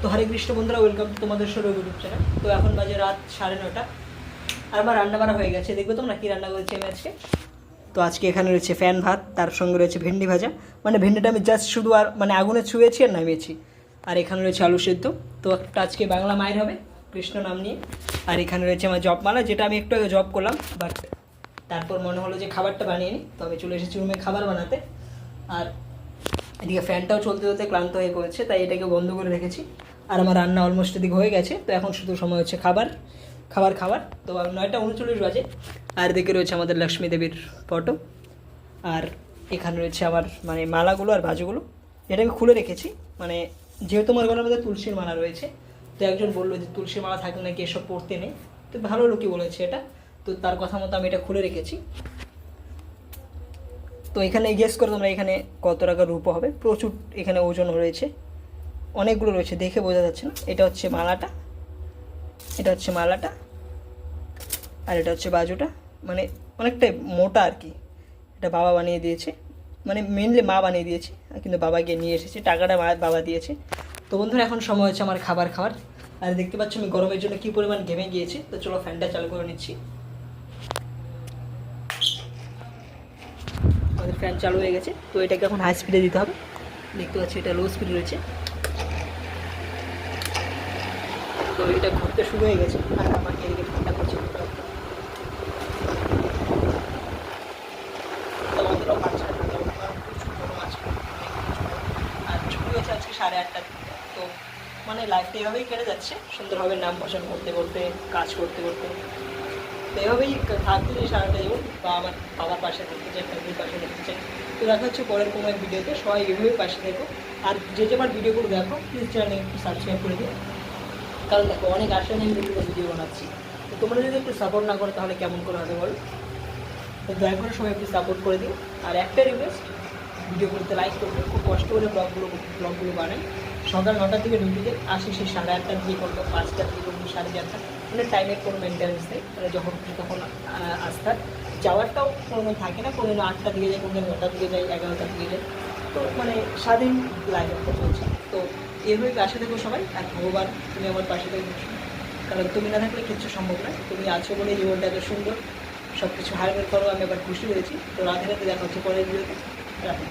তো হরে কৃষ্ণ বন্ধুরা, welcome to তোমাদের সৌরভ ইউটিউব চ্যানেল। তো এখন বাজে রাত 9:30 আর আমার রান্না বান্না হয়ে গেছে। দেখবে তোমরা কী রান্না করেছি আমি আজকে। তো আজকে এখানে রয়েছে ফ্যান ভাত, তার সঙ্গে রয়েছে ভেন্ডি ভাজা, মানে ভেন্ডিটা আমি জাস্ট শুধু আর মানে আগুনে ছুঁয়েছি আর নামিয়েছি। আর এখানে রয়েছে আলু সেদ্ধ। তো একটা আজকে বাংলা মায়ের হবে কৃষ্ণ নাম নিয়ে। আর এখানে রয়েছে আমার জব মালা, যেটা আমি একটু আগে জব করলাম, বাট তারপর মনে হলো যে খাবারটা বানিয়ে নিই, তো আমি চলে এসেছি রুমে খাবার বানাতে। আর এদিকে ফ্যানটাও চলতে চলতে ক্লান্ত হয়ে পড়েছে, তাই এটাকে বন্ধ করে রেখেছি। আর আমার রান্না অলমোস্ট এদিকে হয়ে গেছে, তো এখন শুধু সময় হচ্ছে খাবার। তো 9:39 বাজে। আর এদিকে রয়েছে আমাদের লক্ষ্মী দেবীর ফটো। আর এখানে রয়েছে আমার মানে মালাগুলো আর বাজুগুলো, এটা আমি খুলে রেখেছি। মানে যেহেতু আমার গলার মধ্যে তুলসীর মালা রয়েছে, তো একজন বললো যে তুলসীর মালা থাকলে নাকি এসব পড়তে নেই। তো ভালো লোকই বলেছে এটা, তো তার কথা মতো আমি এটা খুলে রেখেছি। তো এখানে গেস করো তোমরা এখানে কত টাকা রূপো হবে। প্রচুর এখানে ওজন রয়েছে, অনেকগুলো রয়েছে, দেখে বোঝা যাচ্ছে না। এটা হচ্ছে মালাটা, আর এটা হচ্ছে বাজুটা। মানে অনেকটাই মোটা আর কি। এটা বাবা বানিয়ে দিয়েছে, মানে মেনলি মা বানিয়ে দিয়েছে, কিন্তু বাবা গিয়ে নিয়ে এসেছে। টাকাটা বাবা দিয়েছে। তো বন্ধুরা, এখন সময় হচ্ছে আমার খাবার খাওয়ার। আর দেখতে পাচ্ছ আমি গরমের জন্য কী পরিমাণ ঘেমে গিয়েছি। তো চলো ফ্যানটা চালু করে নিচ্ছি। আমাদের ফ্যান চালু হয়ে গেছে, তো এটাকে এখন হাই স্পিডে দিতে হবে। দেখতে পাচ্ছি এটা লো স্পিড রয়েছে। তো এটা ঘুরতে শুরু হয়ে গেছে, আর আমাকে এদিকে ঠান্ডা করছে। তোমাদেরও পাচ্ছে না ঠান্ডা, কারণ প্রচুর গরম আছে। আর ছুটি হয়েছে আজকে 8:30টার দিকে। তো মানে লাইফটা এভাবেই কেটে যাচ্ছে সুন্দরভাবে, নাম পছন্দ করতে করতে, কাজ করতে করতে। তো এভাবেই থাকতে চাই সারাটা জীবন, বা আমার বাবার পাশে থাকতে চাই, ফ্যামিলির পাশে থাকতে চাই। তো দেখা হচ্ছে পরের কোনো এক ভিডিওতে। সবাই এভাবেই পাশে থেকো। আর যে যেবার ভিডিওগুলো দেখো প্লিজ চ্যানেলে একটু সাবস্ক্রাইব করে দিও, কারণ দেখো অনেক আশা নিয়ে আমি ভিডিও বানাচ্ছি। তো তোমরা যদি একটু সাপোর্ট না করো তাহলে কেমন করে হবে বলো। তো দয়া করে সবাই একটু সাপোর্ট করে দিও। আর একটা রিকোয়েস্ট, ভিডিওগুলোতে লাইক করবে। খুব কষ্ট করে ব্লগগুলো বানাই। সকাল 9টার দিকে ডিউটিতে আসি, সেই 8:30টার দিকে করবো, 5টার দিকে করবো, 4:30। মানে টাইমের কোনো মেনটেন্যান্স নেই, মানে যখন তখন আসতার যাওয়ারটাও কোনো থাকে না। কোনো 8টার দিকে যাই, কোনো 9টার দিকে যাই, 11টার দিকে যাই। তো মানে স্বাধীন লাইফ একটা চলছে। তো এভাবে পাশে থেকো সবাই। আর ভগবান, তুমি আমার পাশে থেকো, কারণ তুমি না থাকলে কিচ্ছু সম্ভব নয়। তুমি আছো বলে জীবনটা এত সুন্দর। সব কিছু হারবের করো, আমি আবার খুশি হয়েছি। তো রাধে রাধে, দেখা হচ্ছে পরের ভিডিওতে। রাধে।